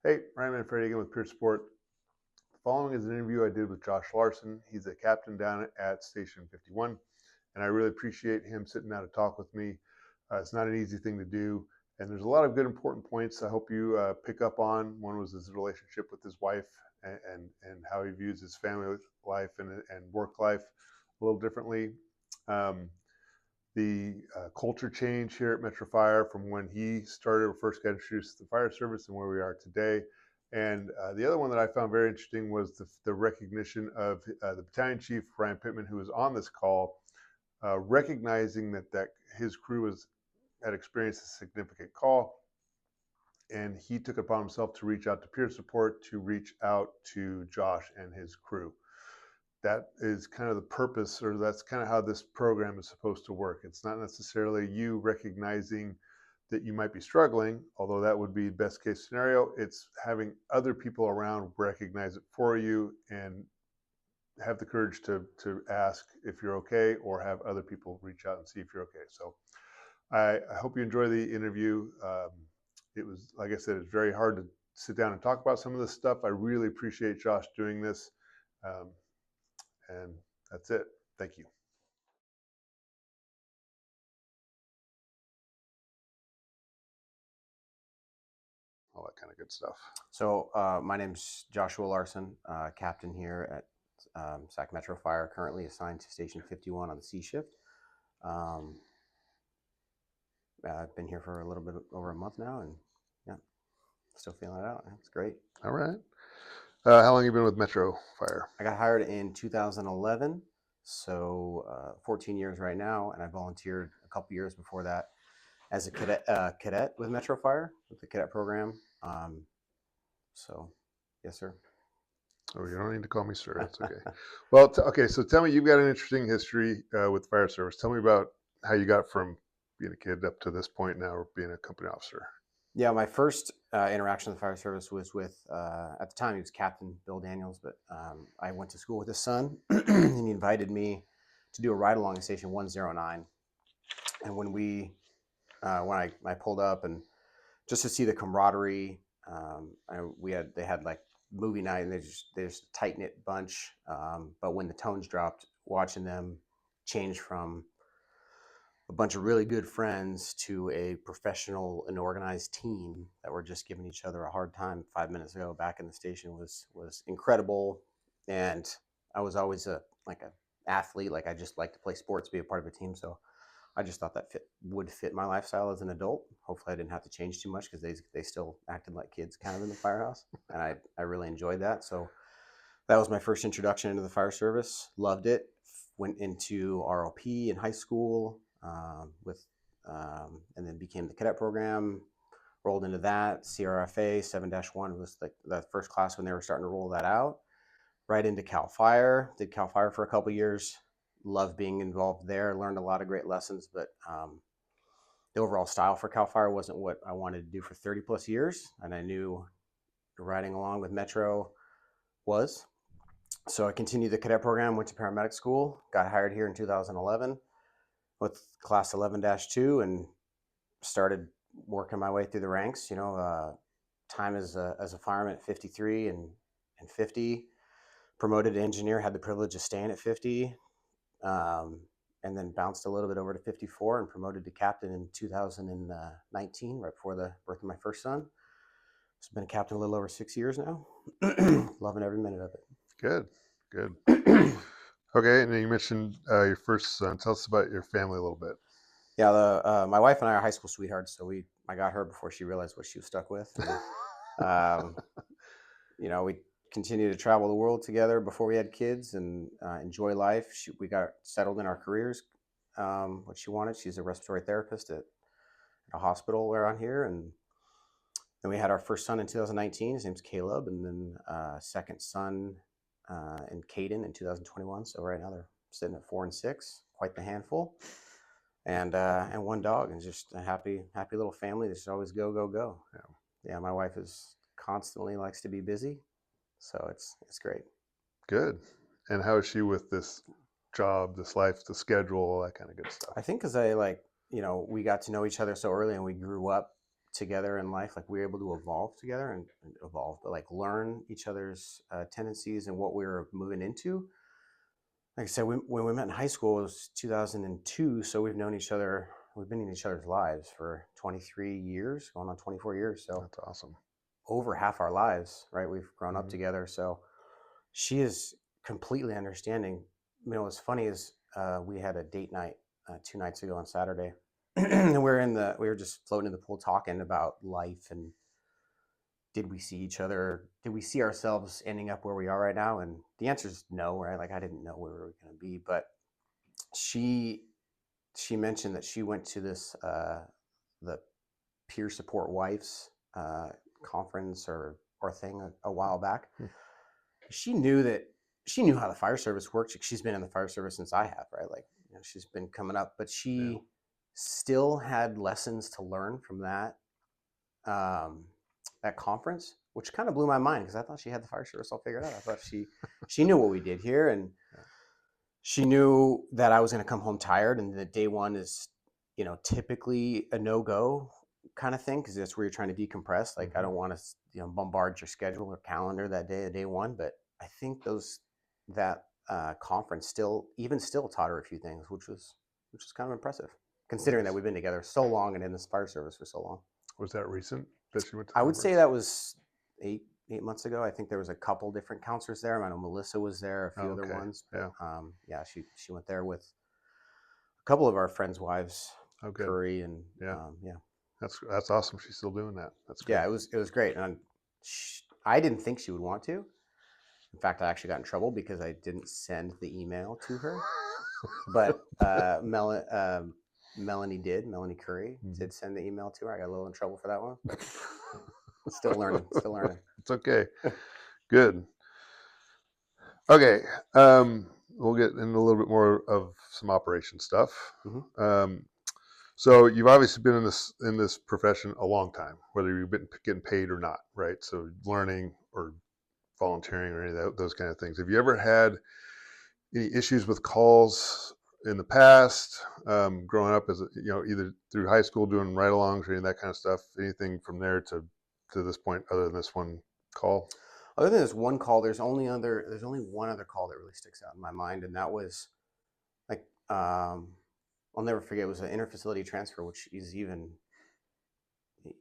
Hey, Ryan Manfredi again with Peer Support. The following is an interview I did with Josh Larson. He's a captain down at Station 51, and I really appreciate him sitting down to talk with me. It's not an easy thing to do, and there's a lot of good important points I hope you pick up on. One was his relationship with his wife and how he views his family life and work life a little differently. Um, the culture change here at Metro Fire from when he started or first got introduced to the fire service and where we are today. And the other one that I found very interesting was the recognition of the battalion chief, Ryan Pittman, who was on this call, recognizing that his crew had experienced a significant call. And he took it upon himself to reach out to peer support, to reach out to Josh and his crew. That is kind of the purpose, or that's kind of how this program is supposed to work. It's not necessarily you recognizing that you might be struggling, although that would be best case scenario. It's having other people around recognize it for you and have the courage to ask if you're okay, or have other people reach out and see if you're okay. So I hope you enjoy the interview. It was, like I said, it's very hard to sit down and talk about some of this stuff. I really appreciate Josh doing this. And that's it. Thank you. All that kind of good stuff. So my name's Joshua Larson, captain here at Sac Metro Fire, currently assigned to Station 51 on the C shift. I've been here for a little bit over a month now, and yeah, still feeling it out. It's great. All right. How long have you been with Metro Fire? I got hired in 2011, so 14 years right now, and I volunteered a couple years before that as a cadet with Metro Fire, with the cadet program. So, yes, sir. Oh, you don't need to call me sir. That's okay. Well, okay. So tell me, you've got an interesting history with fire service. Tell me about how you got from being a kid up to this point now, being a company officer. Yeah, my first interaction with the fire service was with, at the time, he was Captain Bill Daniels, but I went to school with his son, and he invited me to do a ride along in Station 109. And when I pulled up, and just to see the camaraderie, they had like movie night, and they're just a tight knit bunch. But when the tones dropped, watching them change from a bunch of really good friends to a professional and organized team that were just giving each other a hard time 5 minutes ago back in the station was incredible. And I was always an athlete. Like, I just like to play sports, be a part of a team. So I just thought that would fit my lifestyle as an adult. Hopefully I didn't have to change too much, because they still acted like kids kind of in the firehouse. And I really enjoyed that. So that was my first introduction into the fire service. Loved it. Went into ROP in high school, and then became the cadet program. Rolled into that. CRFA 7-1 was the first class when they were starting to roll that out. Right into Cal Fire. Did Cal Fire for a couple years. Loved being involved there. Learned a lot of great lessons, but the overall style for Cal Fire wasn't what I wanted to do for 30 plus years, and I knew riding along with Metro was. So I continued the cadet program, went to paramedic school, got hired here in 2011 with class 11-2, and started working my way through the ranks. Time as a fireman at 53 and 50, promoted to engineer, had the privilege of staying at 50, and then bounced a little bit over to 54 and promoted to captain in 2019, right before the birth of my first son. So been a captain a little over 6 years now. Loving every minute of it. Good. Okay, and then you mentioned your first son. Tell us about your family a little bit. Yeah, my wife and I are high school sweethearts, so I got her before she realized what she was stuck with. And, we continued to travel the world together before we had kids, and enjoy life. We got settled in our careers, what she wanted. She's a respiratory therapist at a hospital around here, and then we had our first son in 2019. His name's Caleb, and then second son in Caden in 2021. So right now they're sitting at 4 and 6, quite the handful. And one dog, and just a happy little family. There's always go. Yeah, my wife constantly likes to be busy, so it's great. Good. And how is she with this job, this life, the schedule, all that kind of good stuff? I think because we got to know each other so early, and we grew up together in life. Like we were able to evolve together and evolve, but like learn each other's tendencies and what we were moving into. Like I said, when we met in high school, it was 2002. So we've known each other. We've been in each other's lives for 23 years, going on 24 years. So That's awesome. over half our lives, right? We've grown up Mhm. together. So she is completely understanding. You know, what's funny is we had a date night 2 nights ago on Saturday, and we were just floating in the pool talking about life and did we see each other? Did we see ourselves ending up where we are right now? And the answer is no, right? Like I didn't know where we were going to be, but she she mentioned that she went to this the peer support wives conference or thing a while back. Hmm. She knew that she knew how the fire service works. She's been in the fire service since I have, right? Like she's been coming up, but Yeah. she still had lessons to learn from um, that conference, which kind of blew my mind because I thought she had the fire service all figured out. I thought she knew what we did here, and Yeah. she knew that I was going to come home tired, and that day one is, typically a no go kind of thing because that's where you're trying to decompress. Like I Mhm. don't want to, bombard your schedule or calendar that day one, but I think that conference still taught her a few things, which was kind of impressive considering that Nice. we've been together so long and in this fire service for so long. Was that recent that she went to the I would say conference? that was eight months ago. I think there was a couple different counselors there. I know Melissa was there, a few Oh, other okay. ones, but Yeah. yeah, she went there with a couple of our friends' wives, Oh, good. Curry, and Yeah. yeah, That's awesome. She's still doing that. That's good. yeah, it was great, and I didn't think she would want to. In fact, I actually got in trouble because I didn't send the email to her, but Melanie did. Melanie Curry Mhm. did send the email to her. I got a little in trouble for that one, but still learning, still learning. It's okay. Good. Okay. We'll get into a little bit more of some operation stuff. Hmm. Um, so you've obviously been in this profession a long time, whether you've been getting paid or not, right? So learning or volunteering or any of those kind of things. Have you ever had any issues with calls in the past, growing up as either through high school doing ride-alongs or any of that kind of stuff? Anything from there to this point, other than this one call? Other than this one call, there's only one other call that really sticks out in my mind, and that was like I'll never forget. It was an interfacility transfer, which is even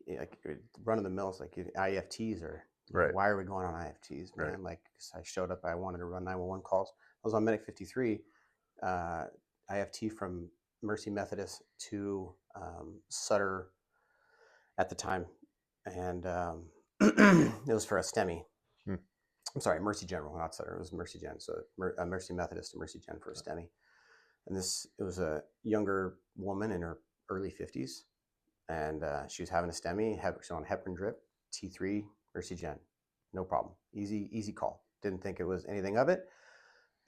like run of the mills, like IFTs or Right, why are we going on IFTs, right. man? Like 'cause I showed up, I wanted to run 911 calls. I was on Medic 53, uh, IFT from Mercy Methodist to Sutter at the time, and it was for a STEMI. Hmm. I'm sorry, Mercy General, not Sutter. It was Mercy Gen. So Mercy Methodist to Mercy Gen for a STEMI. And it was a younger woman in her early 50s, and she was having a STEMI. She was on heparin drip, T3, Mercy Gen. No problem. Easy call. Didn't think it was anything of it.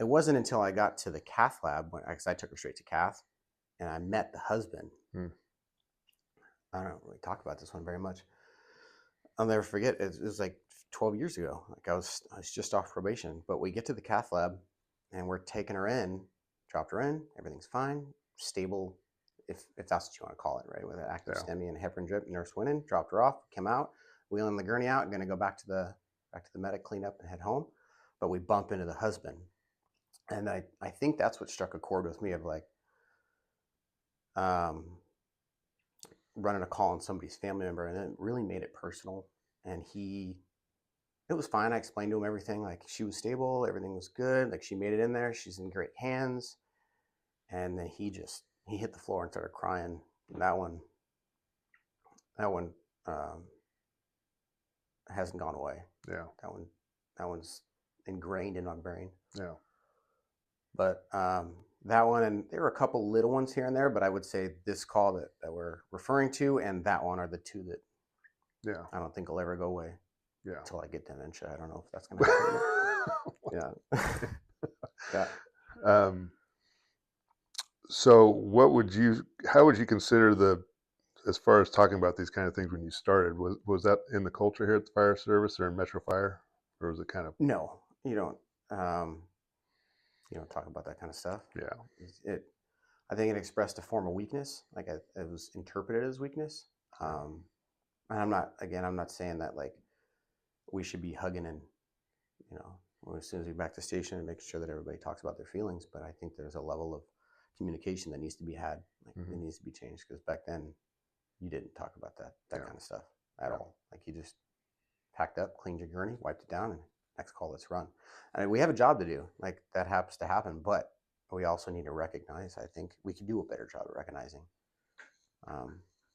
It wasn't until I got to the cath lab, because I took her straight to cath, and I met the husband. Hmm. I don't really talk about this one very much. I'll never forget. It was like 12 years ago. Like I was just off probation. But we get to the cath lab, and we're taking her in. Dropped her in. Everything's fine, stable, if that's what you want to call it, right? With an active Yeah. STEMI and a heparin drip. Nurse went in, dropped her off, came out, wheeling the gurney out, going to go back to the medic, clean up, and head home. But we bump into the husband, and I think that's what struck a chord with me of like um, running a call on somebody's family member, and it really made it personal. And it was fine. I explained to him everything. Like she was stable, everything was good. Like she made it in there. She's in great hands. And then he hit the floor and started crying. And that one um, hasn't gone away. Yeah. That one's ingrained in my brain. Yeah. But that one, and there were a couple little ones here and there, but I would say this call that we're referring to and that one are the two that Yeah. I don't think will ever go away Yeah. until I get dementia. I don't know if that's going to happen. Yeah. Yeah. um, so how would you consider as far as talking about these kind of things when you started, was that in the culture here at the fire service or in Metro Fire, or was it kind of? No, you don't. Um, you don't talk about that kind of stuff. Yeah. It I think it expressed a form of weakness, like it was interpreted as weakness. Yeah. Um, And I'm not saying that like we should be hugging and, you know, as soon as we get back to the station and making sure that everybody talks about their feelings. But I think there's a level of communication that needs to be had. Like it needs to be changed, because back then you didn't talk about that kind of stuff at all. Like you just packed up, cleaned your gurney, wiped it down, and next call, let's run. I mean, we have a job to do. Like that happens to happen, but we also need to recognize. I think we could do a better job of recognizing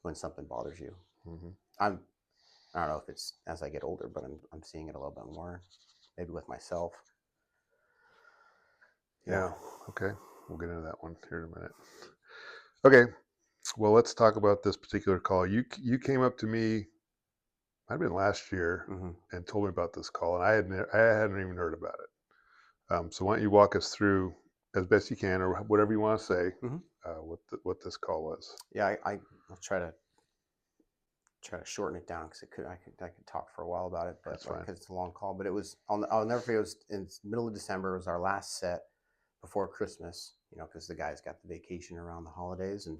when something bothers you. I'm I don't know if it's as I get older, but I'm seeing it a little bit more, maybe with myself. Yeah. Okay. We'll get into that one here in a minute. Okay. Well, let's talk about this particular call. You came up to me, might have been last year, and told me about this call, and I hadn't even heard about it. So why don't you walk us through as best you can, or whatever you want to say, what this call was? Yeah, I'll try to shorten it down, because I could talk for a while about it, but because it's a long call. But it was I'll never forget. It was in the middle of December. It was our last set before Christmas. You know, because the guys got the vacation around the holidays, and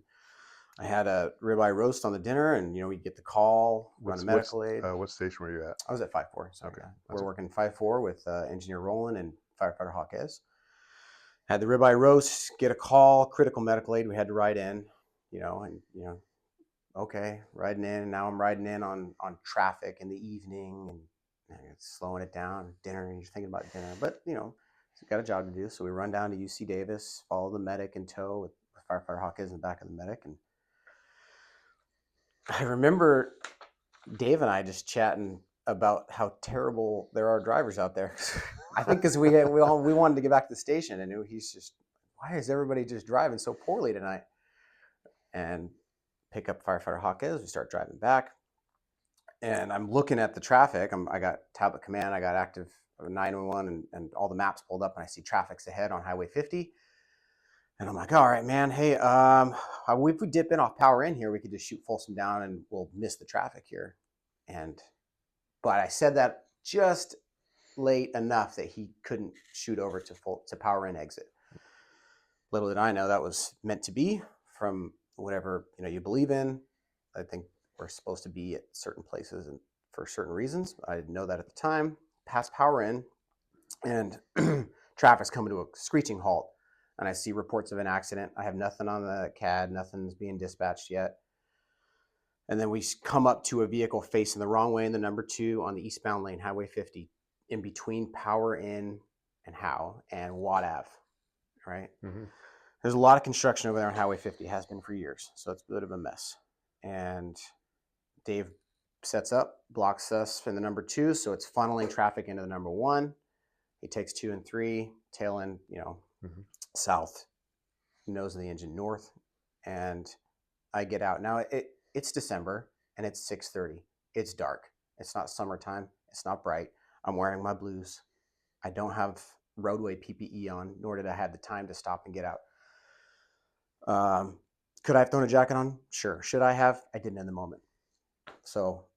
I had a ribeye roast on the dinner, and you know, we'd get the call, run a medical aid. What station were you at? I was at 5-4. So okay, we're working 5-4 with Engineer Roland and Firefighter Hawkes. Had the ribeye roast, get a call, critical medical aid. We had to ride in, you know, and you know, okay, riding in. And now I'm riding in on traffic in the evening, and it's slowing it down. Dinner, and you're thinking about dinner, but you know, you've got a job to do. So we run down to UC Davis, follow the medic in tow with Firefighter Hawkes in the back of the medic, and I remember Dave and I just chatting about how terrible there are drivers out there. I think because we wanted to get back to the station, and he's just, why is everybody just driving so poorly tonight? And pick up Firefighter Hawkes. We start driving back, and I'm looking at the traffic. I got tablet command. I got active 911, and all the maps pulled up, and I see traffic's ahead on Highway 50. And I'm like, all right, man. Hey, if we dip in off power in here, we could just shoot Folsom down, and we'll miss the traffic here. But I said that just late enough that he couldn't shoot over to power in exit. Little did I know that was meant to be, from whatever you believe in. I think we're supposed to be at certain places and for certain reasons. I didn't know that at the time. Pass power in, and traffic's coming to a screeching halt. And I see reports of an accident. I have nothing on the CAD. Nothing's being dispatched yet. And then we come up to a vehicle facing the wrong way in the number 2 on the eastbound lane, Highway 50, in between Power In and Howe and Watt Ave, right? There's a lot of construction over there on Highway 50. It has been for years. So it's a bit of a mess. And Dave sets up, blocks us in the number 2. So it's funneling traffic into the number 1. He takes 2 and 3, tail end, south, nose of the engine north. And I get out. Now it's December, and it's 6:30. It's dark. It's not summertime. It's not bright. I'm wearing my blues. I don't have roadway PPE on, nor did I have the time to stop and get out. Could I have thrown a jacket on? Sure. Should I have? I didn't in the moment. So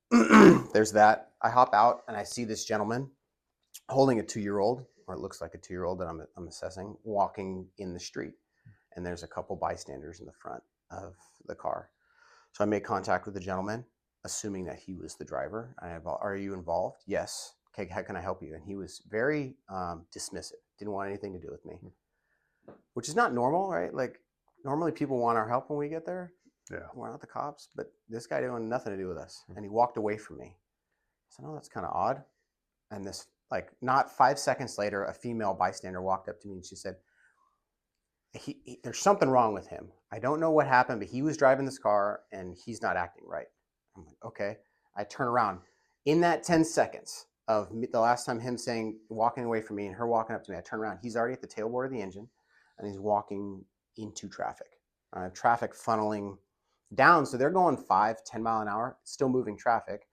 there's that. I hop out, and I see this gentleman holding a 2-year-old, or it looks like a 2-year-old that I'm assessing, walking in the street. And there's a couple bystanders in the front of the car. So I made contact with the gentleman, assuming that he was the driver. Are you involved? Yes. Okay, how can I help you? And he was very dismissive. Didn't want anything to do with me, which is not normal, right? Like normally people want our help when we get there. Yeah. We're not the cops, but this guy didn't want nothing to do with us. And he walked away from me. I said, oh, that's kind of odd. And this, like, not 5 seconds later, a female bystander walked up to me and she said, there's something wrong with him. I don't know what happened, but he was driving this car and he's not acting right. I'm like, okay. I turn around. In that 10 seconds of the last time him walking away from me and her walking up to me, I turn around. He's already at the tailboard of the engine and he's walking into traffic. Traffic funneling down. So they're going 5-10 mile an hour, still moving traffic.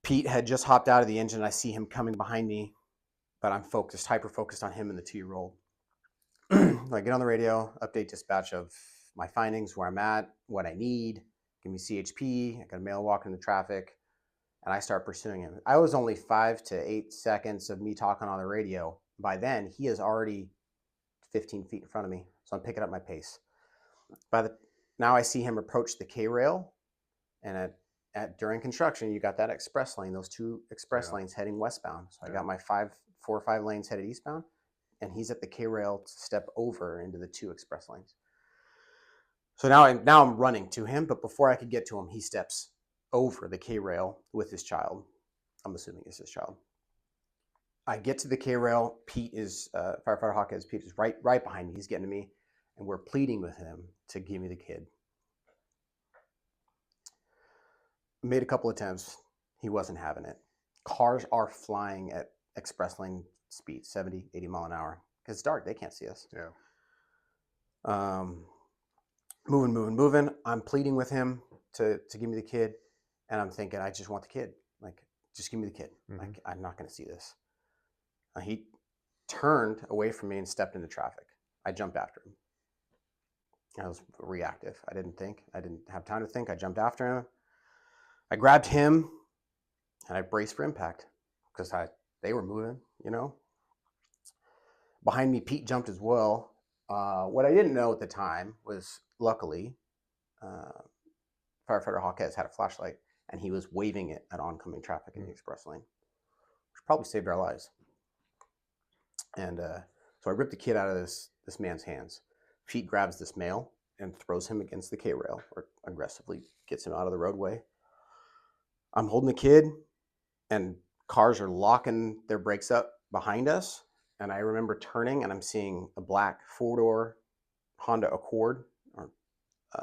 Pete had just hopped out of the engine. I see him coming behind me, but I'm hyper-focused on him and the 2-year-old. I get on the radio, update dispatch of my findings, where I'm at, what I need, give me CHP, I got a male walking in the traffic, and I start pursuing him. I was only 5 to 8 seconds of me talking on the radio. By then, he is already 15 feet in front of me, so I'm picking up my pace. Now I see him approach the K-rail, and during construction, you got that express lane, those two express Yeah. lanes heading westbound. So I Yeah. got my 4 or 5 lanes headed eastbound, and he's at the K rail to step over into the 2 express lanes. So now I'm running to him, but before I could get to him, he steps over the K rail with his child. I'm assuming it's his child. I get to the K rail. Pete is firefighter Hawkins. Pete is right behind me. He's getting to me, and we're pleading with him to give me the kid. Made a couple attempts. He wasn't having it. Cars are flying at express lane speed, 70, 80 mile an hour. Because it's dark, they can't see us. Yeah. Moving. I'm pleading with him to give me the kid, and I'm thinking, I just want the kid. Like, just give me the kid. Mm-hmm. Like, I'm not going to see this. He turned away from me and stepped into traffic. I jumped after him. I was reactive. I didn't think. I didn't have time to think. I jumped after him. I grabbed him, and I braced for impact because they were moving, you know. Behind me, Pete jumped as well. What I didn't know at the time was, luckily, firefighter Hawkins had a flashlight, and he was waving it at oncoming traffic in the express lane, which probably saved our lives. And so I ripped the kid out of this man's hands. Pete grabs this male and throws him against the K rail, or aggressively gets him out of the roadway. I'm holding the kid, and cars are locking their brakes up behind us. And I remember turning, and I'm seeing a black 4-door Honda Accord or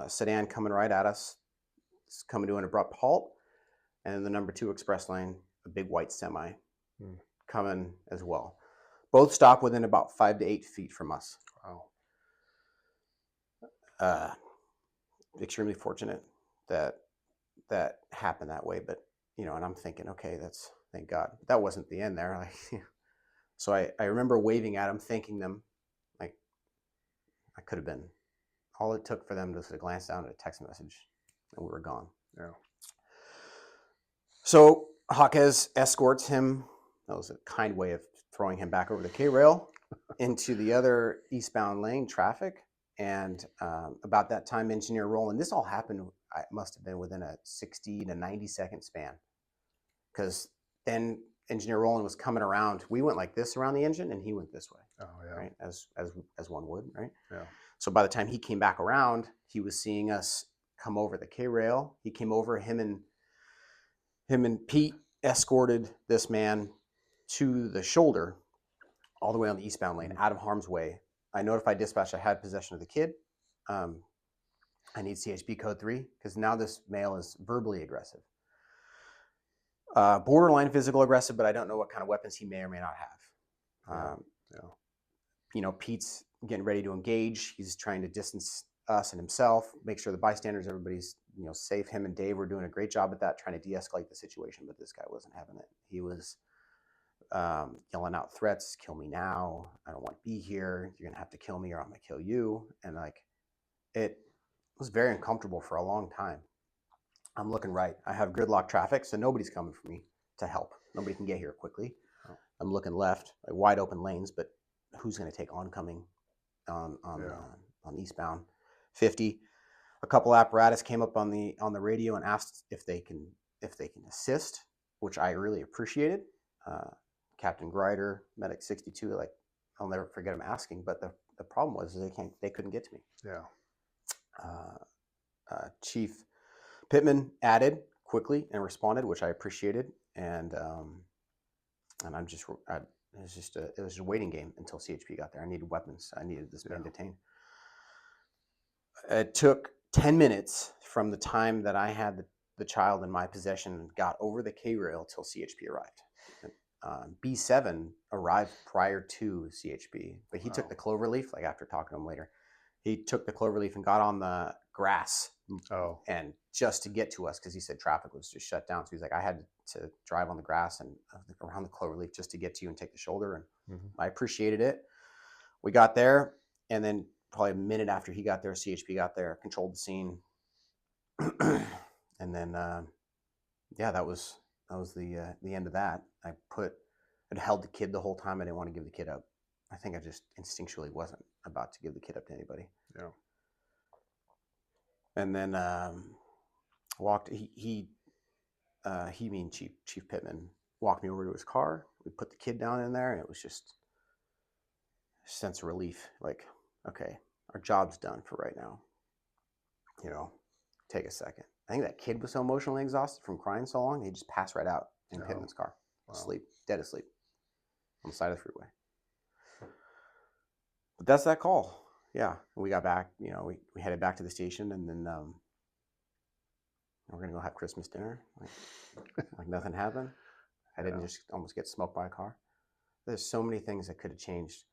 sedan coming right at us. It's coming to an abrupt halt. And in the number 2 express lane, a big white semi coming as well. Both stop within about 5 to 8 feet from us. Wow. Extremely fortunate that happened that way. But, you know, and I'm thinking, okay, thank God. But that wasn't the end there. Like, so I remember waving at them, thanking them. Like, I could have been. All it took for them was to glance down at a text message, and we were gone. Yeah. So Hawkes escorts him. That was a kind way of throwing him back over the K rail into the other eastbound lane traffic. And about that time, engineer Roland, this all happened, it must have been within a 60 to 90 second span. Because then engineer Roland was coming around. We went like this around the engine, and he went this way. Oh, yeah. Right, as one would, right? Yeah. So by the time he came back around, he was seeing us come over the K rail. He came over. Him and Pete escorted this man to the shoulder, all the way on the eastbound lane, out of harm's way. I notified dispatch I had possession of the kid. I need CHP code 3 because now this male is verbally aggressive. Borderline physical aggressive, but I don't know what kind of weapons he may or may not have. You know, Pete's getting ready to engage. He's trying to distance us and himself, make sure the bystanders, everybody's, you know, safe. Him and Dave were doing a great job at that, trying to de-escalate the situation, but this guy wasn't having it. He was yelling out threats, kill me now, I don't want to be here, you're gonna have to kill me or I'm gonna kill you. And like, it was very uncomfortable for a long time. I'm looking right, I have gridlock traffic, so nobody's coming for me to help. Nobody can get here quickly. I'm looking left, like wide open lanes, but who's going to take oncoming on eastbound 50? A couple apparatus came up on the radio and asked if they can assist, which I really appreciated. Captain Grider, Medic 62, like, I'll never forget him asking. But the problem was they couldn't get to me. Yeah. Chief Pittman added quickly and responded, which I appreciated. And it was a waiting game until CHP got there. I needed weapons. I needed this man detained. It took 10 minutes from the time that I had the child in my possession and got over the K rail till CHP arrived. B7 arrived prior to CHP, but he took the cloverleaf, like after talking to him later, he took the cloverleaf and got on the grass and just to get to us, because he said traffic was just shut down. So he's like, I had to drive on the grass and around the cloverleaf just to get to you and take the shoulder. And I appreciated it. We got there, and then probably a minute after he got there, CHP got there, controlled the scene. And then, that was the end of that. I'd held the kid the whole time. I didn't want to give the kid up. I think I just instinctually wasn't about to give the kid up to anybody. Yeah. And then walked. He he mean Chief Pittman walked me over to his car. We put the kid down in there, and it was just a sense of relief. Like, okay, our job's done for right now. Take a second. I think that kid was so emotionally exhausted from crying so long, he just passed right out in Pittman's car, asleep, dead asleep, on the side of the freeway. But that's that call. Yeah, we got back. We headed back to the station, and then we're gonna go have Christmas dinner. Like nothing happened. I didn't just almost get smoked by a car. There's so many things that could have changed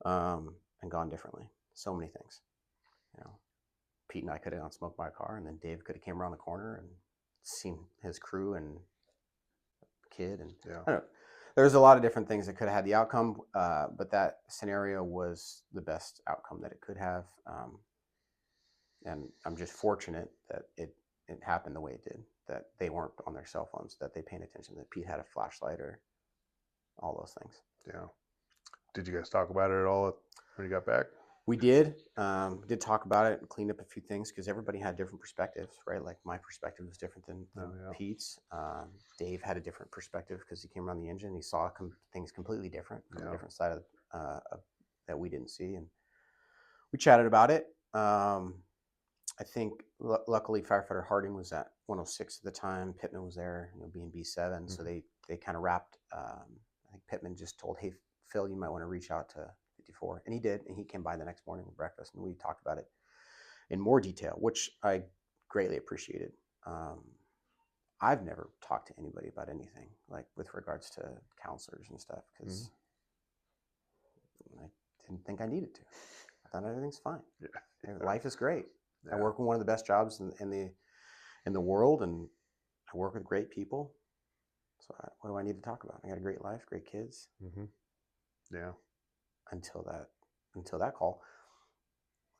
and gone differently. So many things. Pete and I could have gone smoked by a car, and then Dave could have came around the corner and seen his crew and kid. And I don't know. There's a lot of different things that could have had the outcome, but that scenario was the best outcome that it could have. And I'm just fortunate that it happened the way it did, that they weren't on their cell phones, that they paid attention, that Pete had a flashlight or all those things. Yeah. Did you guys talk about it at all when you got back? We did talk about it and cleaned up a few things because everybody had different perspectives, right? Like my perspective was different than Pete's. Dave had a different perspective because he came around the engine. He saw things completely different from a different side of that we didn't see, and we chatted about it. I think luckily firefighter Harding was at 106 at the time. Pittman was there, being B7, mm-hmm. So they kind of wrapped. I think Pittman just told, "Hey, Phil, you might want to reach out to 54," and he did, and he came by the next morning with breakfast, and we talked about it in more detail, which I greatly appreciated. I've never talked to anybody about anything like with regards to counselors and stuff because I didn't think I needed to. I thought everything's fine. Yeah. Life is great. Yeah. I work with one of the best jobs in the world, and I work with great people. So what do I need to talk about? I got a great life, great kids. Mm-hmm. Yeah. Until that call,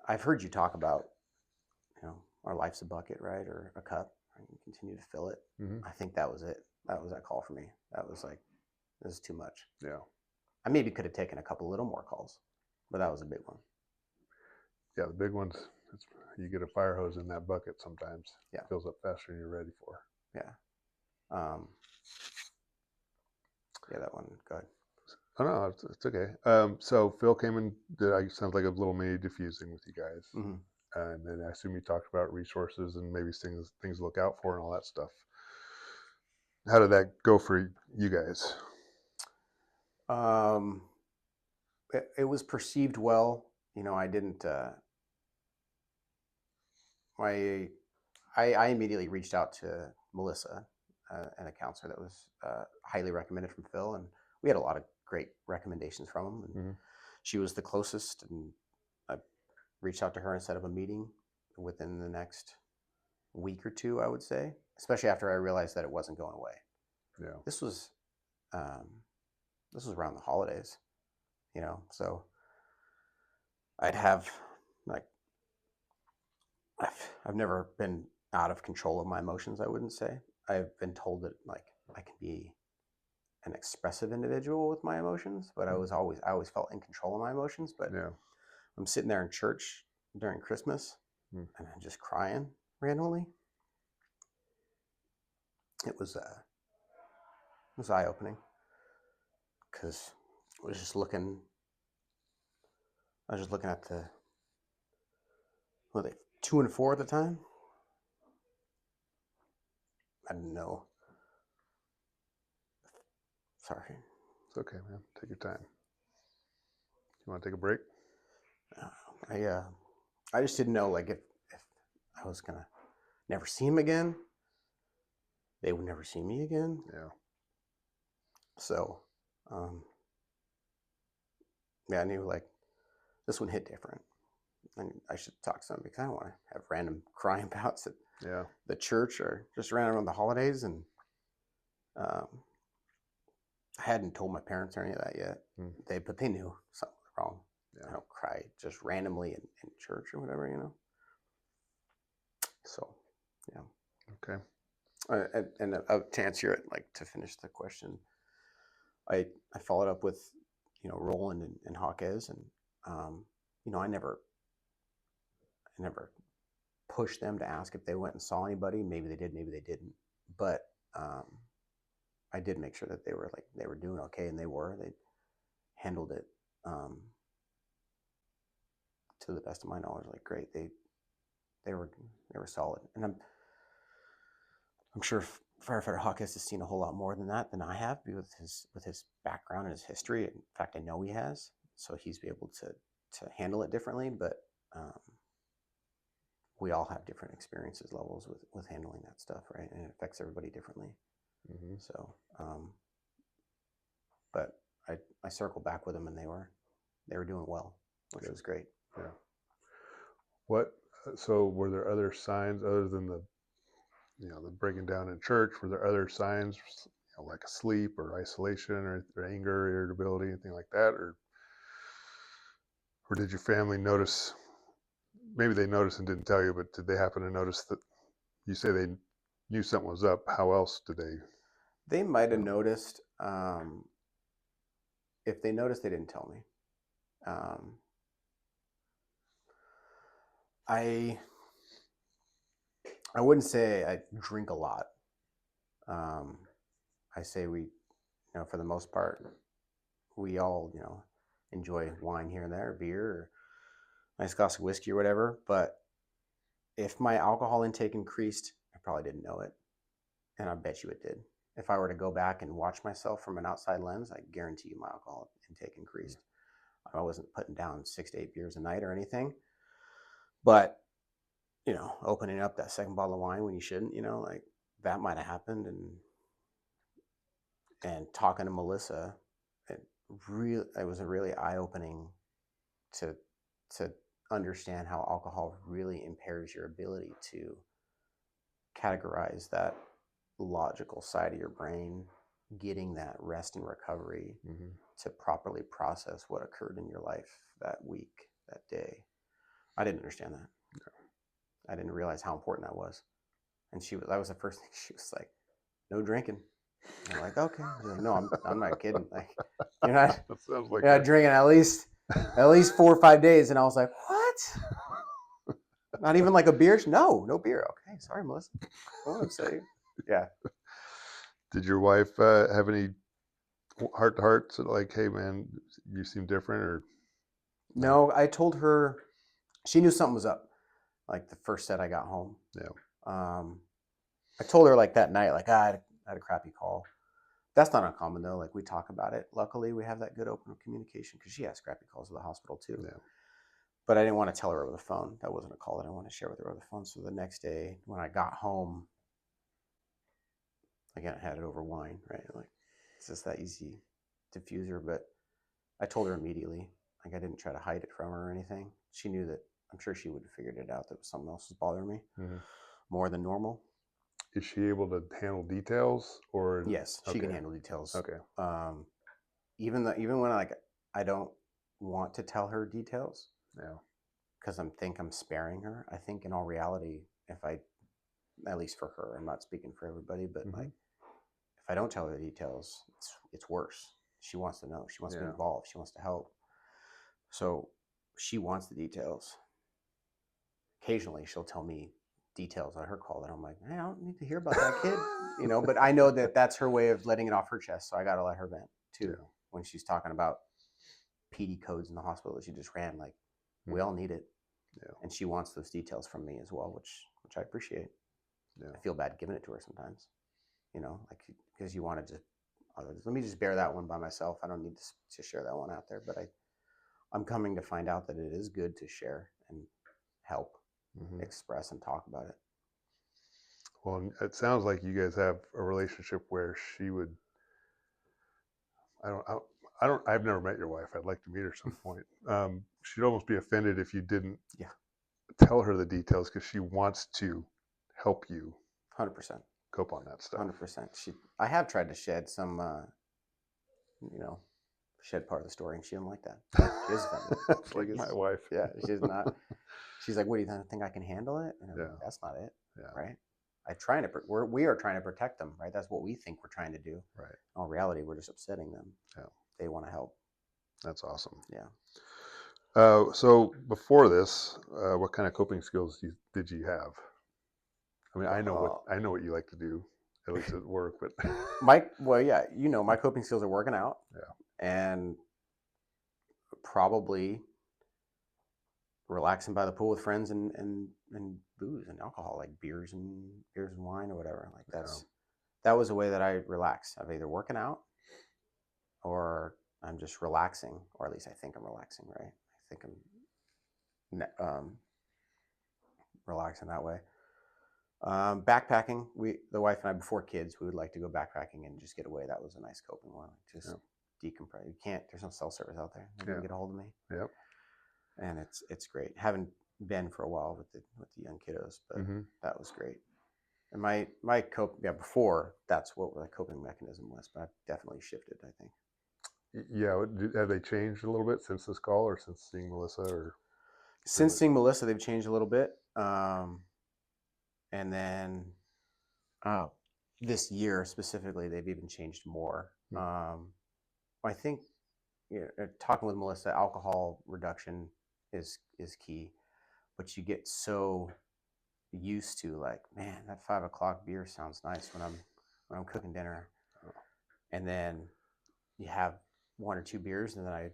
I've heard you talk about, our life's a bucket, right, or a cup, right? You continue to fill it. Mm-hmm. I think that was it. That was that call for me. That was like, this is too much. Yeah. I maybe could have taken a couple little more calls, but that was a big one. Yeah, the big ones. You get a fire hose in that bucket sometimes. Yeah. It fills up faster than you're ready for. Yeah. Yeah, that one. Go ahead. Oh, no, it's okay. So Phil came and sounds like a little mini diffusing with you guys. Mm-hmm. And then I assume you talked about resources and maybe things to look out for and all that stuff. How did that go for you guys? It was perceived well. I didn't. I immediately reached out to Melissa, and a counselor that was highly recommended from Phil, and we had a lot of great recommendations from him. And mm-hmm. She was the closest, and I reached out to her and set up a meeting within the next week or two, I would say, especially after I realized that it wasn't going away. Yeah. This was around the holidays, so I'd have I've never been out of control of my emotions, I wouldn't say. I've been told that I can be an expressive individual with my emotions, but I always felt in control of my emotions. But yeah. I'm sitting there in church during Christmas and I'm just crying randomly. It was eye-opening because I was just looking at were they 2 and 4 at the time? I didn't know. Sorry. It's okay, man. Take your time. You want to take a break? I just didn't know if I was gonna never see him again. They would never see me again. Yeah. So, I knew this one hit different, and I should talk to somebody because I don't want to have random crying bouts at the church or just random around the holidays. And I hadn't told my parents or any of that yet. But they knew something was wrong. Yeah. I don't cry just randomly in church or whatever, So, yeah. Okay. And to answer it, to finish the question, I followed up with, Roland and Hawkes, and I never pushed them to ask if they went and saw anybody. Maybe they did, maybe they didn't. but I did make sure that they were doing okay, and they handled it to the best of my knowledge, like great. They were solid, and I'm sure firefighter Hawkins has seen a whole lot more than that than I have with his background and his history. In fact, I know he has, so he's be able to handle it differently. But um, we all have different experiences levels with handling that stuff, right? And it affects everybody differently. Mm-hmm. So, but I circled back with them, and they were doing well, which was great. Yeah. What? So were there other signs other than the breaking down in church? Were there other signs, like sleep or isolation or anger, irritability, anything like that, or did your family notice? Maybe they noticed and didn't tell you, but did they happen to notice that you say they knew something was up? How else did they? They might have noticed. If they noticed, they didn't tell me. I wouldn't say I drink a lot. I say we, for the most part, we all, enjoy wine here and there, beer, or nice glass of whiskey or whatever. But if my alcohol intake increased, I probably didn't know it, and I bet you it did. If I were to go back and watch myself from an outside lens, I guarantee you my alcohol intake increased. I wasn't putting down 6 to 8 beers a night or anything, but opening up that second bottle of wine when you shouldn't, like that might have happened. And talking to Melissa, it was a really eye-opening to understand how alcohol really impairs your ability to categorize that logical side of your brain, getting that rest and recovery to properly process what occurred in your life that week, that day. I didn't understand that. I didn't realize how important that was. And that was the first thing she was like, no drinking. I'm like, okay. She's like, no, I'm not kidding. Like, you're not, That sounds like you're not drinking at least 4 or 5 days. And I was like, what? Not even like a beer? No beer. Okay, sorry, Melissa. What I'm saying. Yeah. Did your wife have any heart to hearts like, hey man, you seem different, or? No, I told her she knew something was up. Like the first set I got home. Yeah. I told her like that night, like I had a crappy call. That's not uncommon though. Like we talk about it. Luckily, we have that good open communication because she has crappy calls to the hospital too. Yeah. But I didn't want to tell her over the phone. That wasn't a call that I wanted to share with her over the phone. So the next day when I got home, again, I had it over wine, right? Like it's just that easy diffuser. But I told her immediately. Like I didn't try to hide it from her or anything. She knew that. I'm sure she would have figured it out that something else was bothering me more than normal. Is she able to handle details, or? Yes, she can handle details. Okay. Even when I don't want to tell her details. Yeah. Because I'm sparing her. I think in all reality, at least for her, I'm not speaking for everybody, but like if I don't tell her the details, it's worse. She wants to know. She wants to be involved. She wants to help. So she wants the details. Occasionally, she'll tell me details on her call that I'm like, hey, I don't need to hear about that kid, But I know that that's her way of letting it off her chest. So I got to let her vent too when she's talking about PD codes in the hospital that she just ran. Like we all need it, and she wants those details from me as well, which I appreciate. I feel bad giving it to her sometimes, like because you want to just let me just bear that one by myself. I don't need to share that one out there, but I'm coming to find out that it is good to share and help. Express and talk about it. Well, it sounds like you guys have a relationship where she would. I've never met your wife. I'd like to meet her at some point. She'd almost be offended if you didn't tell her the details because she wants to help you. 100%. Cope on that stuff. 100%. I have tried to shed some, shed part of the story, and she didn't like that. She is offended. It's like my wife. Yeah, she's not. She's like, "What do you think I can handle it?" And I'm like, that's not it. Yeah. Right. We are trying to protect them. Right. That's what we think we're trying to do. Right. In all reality, we're just upsetting them. Yeah. They want to help. That's awesome. Yeah. So before this, what kind of coping skills did you have? I mean, I know what you like to do. at least at work. But my coping skills are working out, and probably relaxing by the pool with friends and booze and alcohol, like beers and wine or whatever. Like that was a way that I relax. I'm either working out or I'm just relaxing, or at least I think I'm relaxing, right? I think I'm relaxing that way. Backpacking, the wife and I, before kids, we would like to go backpacking and just get away. That was a nice coping one. Just decompress. You can't. There's no cell service out there. You can get a hold of me. Yep. And it's great. Haven't been for a while with the young kiddos, but that was great. And my before that's what my coping mechanism was, but I've definitely shifted, I think. Yeah, have they changed a little bit since this call, or since seeing Melissa, or since seeing Melissa, they've changed a little bit. And then this year specifically, they've even changed more. I think talking with Melissa, alcohol reduction is key, but you get so used to, like, man, that 5 o'clock beer sounds nice when I'm cooking dinner, and then you have 1 or 2 beers, and then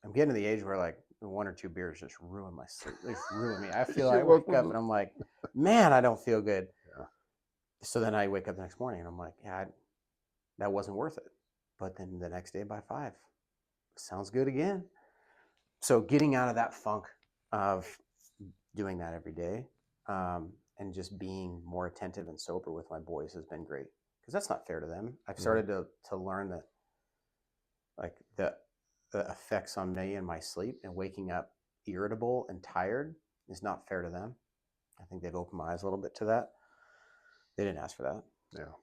I'm getting to the age where, like, 1 or 2 beers just ruin my sleep. They just ruin me. I feel I wake up and I'm like, man, I don't feel good. So then I wake up the next morning and I'm like, yeah, that wasn't worth it. But then the next day by 5, sounds good again. So getting out of that funk of doing that every day, and just being more attentive and sober with my boys has been great, because that's not fair to them. I've started to learn that, like, the effects on me and my sleep and waking up irritable and tired is not fair to them. I think they've opened my eyes a little bit to that. They didn't ask for that. Yeah.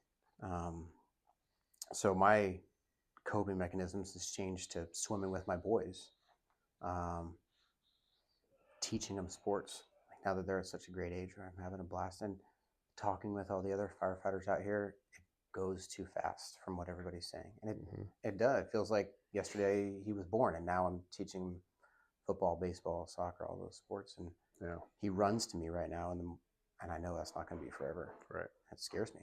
So my coping mechanisms has changed to swimming with my boys, teaching them sports. Like, now that they're at such a great age where I'm having a blast, and talking with all the other firefighters out here, it goes too fast from what everybody's saying. And it does. It feels like yesterday he was born, and now I'm teaching football, baseball, soccer, all those sports. And he runs to me right now, and I know that's not going to be forever. Right. That scares me.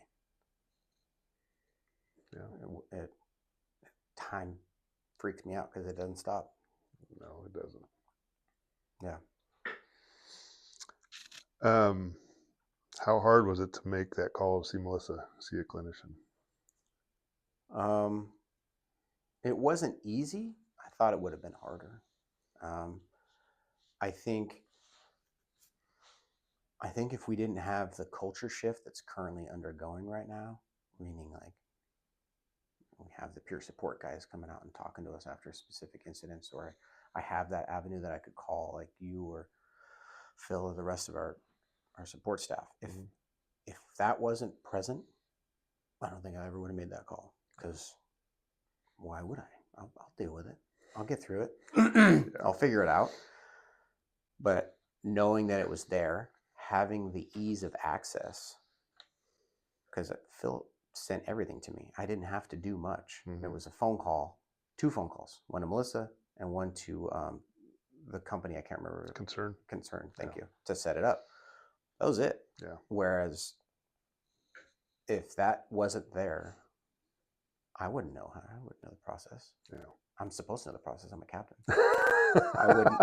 Yeah. Time freaks me out because it doesn't stop. No, it doesn't. Yeah. How hard was it to make that call to see Melissa, see a clinician? It wasn't easy. I thought it would have been harder. I think if we didn't have the culture shift that's currently undergoing right now, meaning, like, we have the peer support guys coming out and talking to us after specific incidents, or I have that avenue that I could call, like you or Phil or the rest of our support staff. If that wasn't present, I don't think I ever would have made that call, because why would I? I'll deal with it. I'll get through it. I'll figure it out. But knowing that it was there, having the ease of access, because Phil sent everything to me. I didn't have to do much. It was a phone call, 2 phone calls, one to Melissa and one to the company, I can't remember. Concern. Thank you. To set it up. That was it. Yeah. Whereas if that wasn't there, I wouldn't know. I wouldn't know the process. Yeah. I'm supposed to know the process. I'm a captain. I wouldn't,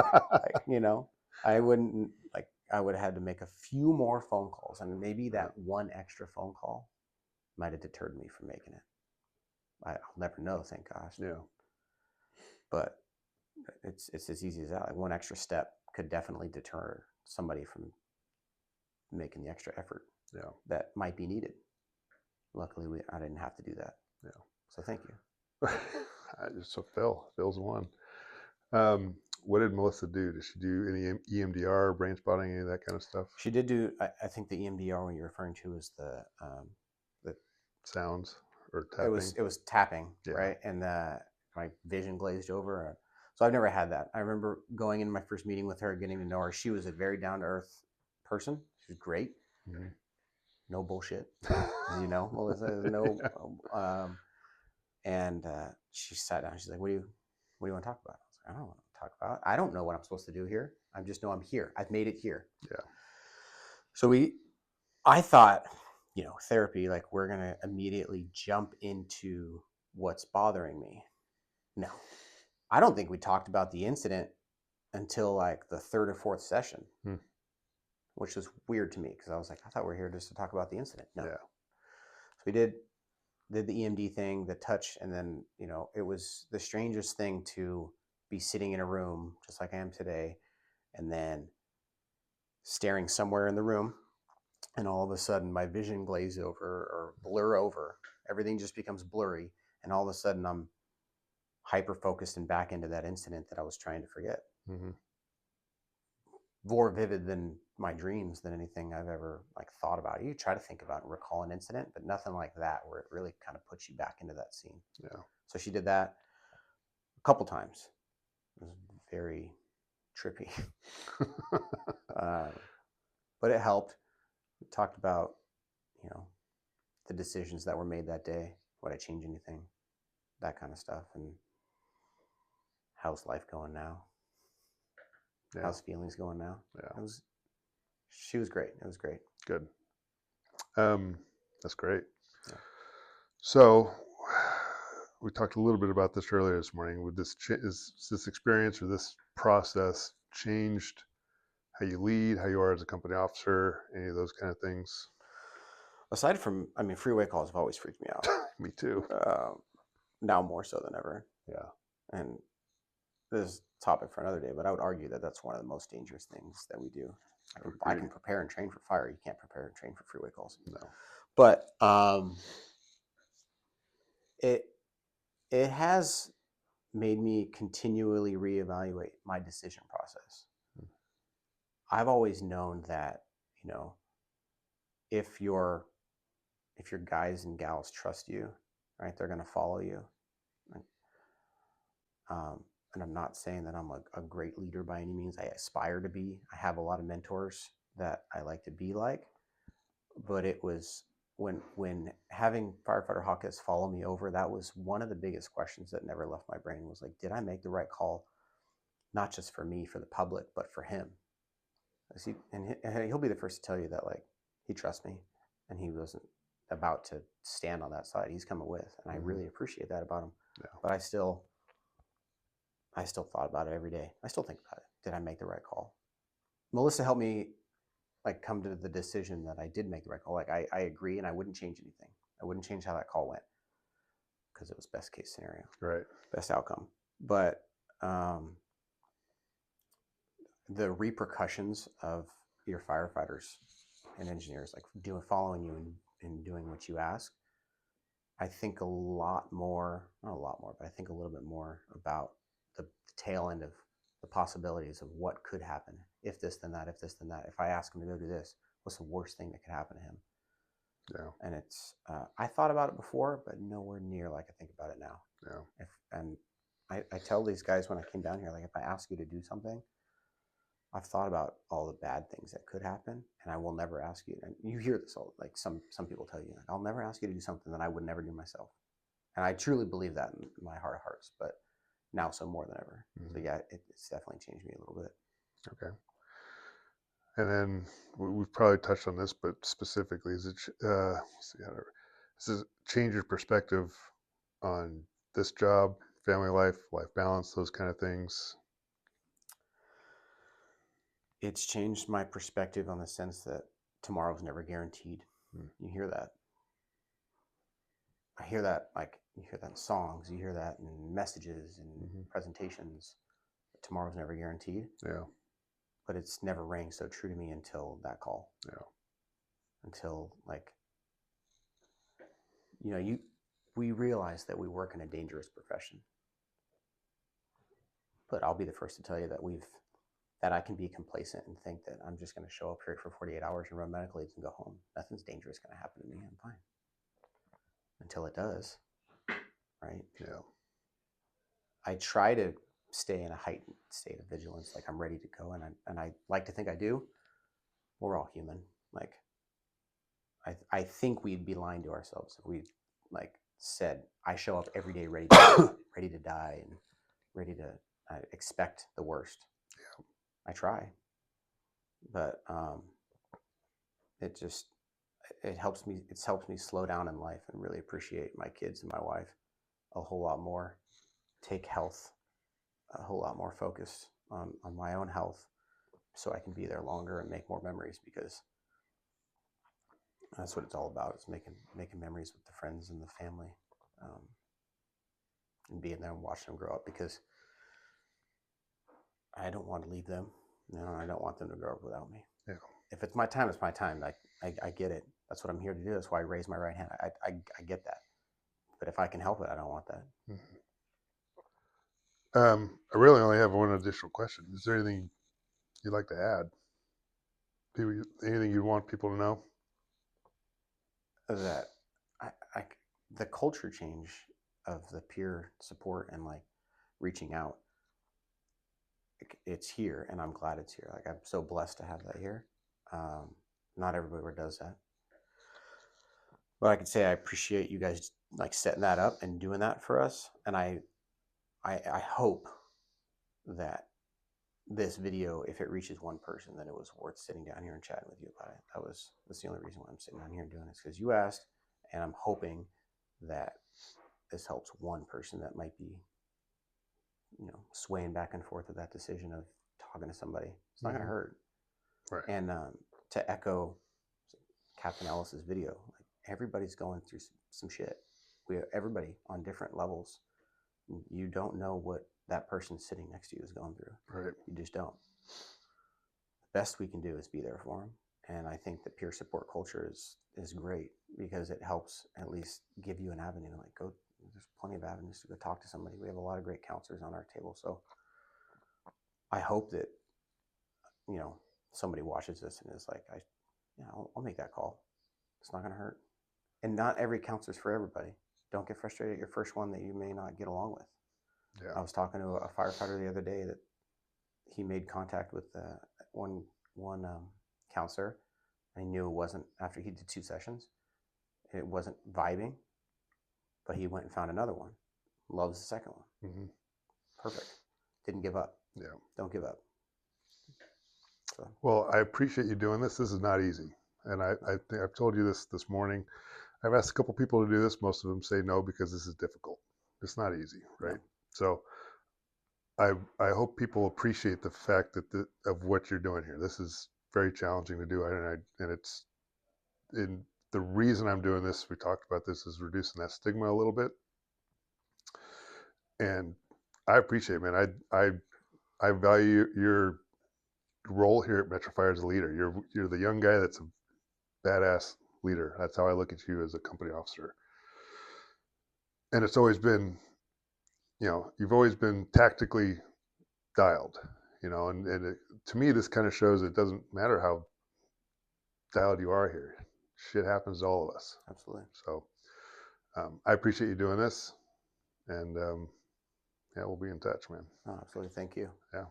I wouldn't, like, I would have had to make a few more phone calls, and maybe that one extra phone call might have deterred me from making it. I'll never know, thank gosh. Yeah. But it's as easy as that. Like, one extra step could definitely deter somebody from making the extra effort that might be needed. Luckily, I didn't have to do that. Yeah. So thank you. So Phil's one. What did Melissa do? Did she do any EMDR, brain spotting, any of that kind of stuff? She did do. I think the EMDR one you're referring to is the sounds or tapping. It was tapping, right? And my vision glazed over. So I've never had that. I remember going in my first meeting with her, getting to know her. She was a very down to earth person. She was great. No bullshit. Melissa, no. And she sat down. She's like, "What do you want to talk about?" I was like, "I don't want to talk about. I don't know what I'm supposed to do here. I just know I'm here. I've made it here." Yeah. So I thought, therapy, like we're going to immediately jump into what's bothering me. No, I don't think we talked about the incident until like the third or fourth session, which was weird to me because I was like, I thought we were here just to talk about the incident. No. Yeah. So we did the EMD thing, the touch, and then, it was the strangest thing to be sitting in a room just like I am today and then staring somewhere in the room, and all of a sudden my vision glaze over or blur over. Everything just becomes blurry, and all of a sudden I'm hyper focused and back into that incident that I was trying to forget. Mm-hmm. More vivid than my dreams, than anything I've ever like thought about. You try to think about and recall an incident, but nothing like that where it really kind of puts you back into that scene. Yeah. So she did that a couple times. It was very trippy. But it helped. We talked about, the decisions that were made that day. Would I change anything? That kind of stuff. And how's life going now? Yeah. How's feelings going now? Yeah. She was great. It was great. Good. That's great. Yeah. So we talked a little bit about this earlier this morning. Would this is this experience or this process changed how you lead, how you are as a company officer, any of those kind of things? Aside from, freeway calls have always freaked me out. Me too. Now more so than ever. Yeah. And this is a topic for another day, but I would argue that that's one of the most dangerous things that we do. I can prepare and train for fire. You can't prepare and train for freeway calls. No. But it has made me continually reevaluate my decision process. I've always known that, if your guys and gals trust you, right, they're going to follow you. And I'm not saying that I'm a great leader by any means. I aspire to be. I have a lot of mentors that I like to be like. But it was when having firefighter Hawkins follow me over, that was one of the biggest questions that never left my brain. Was like, did I make the right call? Not just for me, for the public, but for him. He'll be the first to tell you that, like, he trusts me, and he wasn't about to stand on that side. He's coming with, and I really appreciate that about him. Yeah. But I still thought about it every day. I still think about it. Did I make the right call? Melissa helped me like come to the decision that I did make the right call. Like I agree, and I wouldn't change anything. I wouldn't change how that call went because it was best case scenario, right? Best outcome. But the repercussions of your firefighters and engineers like following you and doing what you ask, I think a lot more, not a lot more, but I think a little bit more about the tail end of the possibilities of what could happen. If this, then that, if this, then that. If I ask him to go do this, what's the worst thing that could happen to him? Yeah. And it's, I thought about it before, but nowhere near like I think about it now. Yeah. I tell these guys when I came down here, like, if I ask you to do something, I've thought about all the bad things that could happen, and I will never ask you. And you hear this all, like some people tell you, like, I'll never ask you to do something that I would never do myself. And I truly believe that in my heart of hearts, but now so more than ever. So yeah, it's definitely changed me a little bit. Okay. And then we've probably touched on this, but specifically, does it change your perspective on this job, family life, life balance, those kind of things? It's changed my perspective on the sense that tomorrow's never guaranteed. You hear that. I hear that, like, you hear that in songs, you hear that in messages and presentations. Tomorrow's never guaranteed. Yeah. But it's never rang so true to me until that call. Yeah. Until, like, we realize that we work in a dangerous profession. But I'll be the first to tell you that I can be complacent and think that I'm just going to show up here for 48 hours and run medical aids and go home. Nothing's dangerous going to happen to me. I'm fine. Until it does. Right? Yeah. I try to stay in a heightened state of vigilance, like I'm ready to go, and I like to think I do. We're all human. Like, I think we'd be lying to ourselves if we like said I show up every day ready to die and ready to expect the worst. Yeah. I try, but It's helped me slow down in life and really appreciate my kids and my wife a whole lot more. Take health a whole lot more focused on my own health, so I can be there longer and make more memories, because that's what it's all about. It's making memories with the friends and the family, um, and being there and watching them grow up, because I don't want to leave them. I don't want them to grow up without me. Yeah. If it's my time, it's my time. I get it. That's what I'm here to do. That's why I raise my right hand. I get that. But if I can help it, I don't want that. Mm-hmm. I really only have one additional question. Is there anything you'd like to add? Anything you want people to know? That I the culture change of the peer support and like reaching out, it's here, and I'm glad it's here. Like, I'm so blessed to have that here. Not everybody does that, but I can say I appreciate you guys like setting that up and doing that for us. And I hope that this video, if it reaches one person, then it was worth sitting down here and chatting with you about it. That's the only reason why I'm sitting down here and doing this, because you asked, and I'm hoping that this helps one person that might be, swaying back and forth with that decision of talking to somebody. It's not going to hurt. Right. And to echo Captain Ellis's video, like, everybody's going through some shit. Everybody on different levels. You don't know what that person sitting next to you is going through. Right. You just don't. The best we can do is be there for them. And I think that peer support culture is great, because it helps at least give you an avenue. Like, go, there's plenty of avenues to go talk to somebody. We have a lot of great counselors on our table. So I hope that, somebody watches this and is like, I'll make that call. It's not going to hurt. And not every counselor's for everybody. Don't get frustrated at your first one that you may not get along with. Yeah. I was talking to a firefighter the other day that he made contact with one counselor, and he knew it wasn't, after he did 2 sessions, it wasn't vibing, but he went and found another one. Loves the second one. Mm-hmm. Perfect. Didn't give up. Yeah. Don't give up. So. Well, I appreciate you doing this. This is not easy, and I think I've told you this morning. I've asked a couple people to do this. Most of them say no, because this is difficult. It's not easy, right? No. So I hope people appreciate the fact that of what you're doing here. This is very challenging to do, and it's in the reason I'm doing this. We talked about this, is reducing that stigma a little bit, and I appreciate it, man. I value your role here at Metro Fire as a leader. You're the young guy that's a badass leader. That's how I look at you as a company officer. And it's always been, you've always been tactically dialed, and to me, this kind of shows it doesn't matter how dialed you are here. Shit happens to all of us. Absolutely. So I appreciate you doing this, and yeah, we'll be in touch, man. Oh, absolutely. Thank you. Yeah.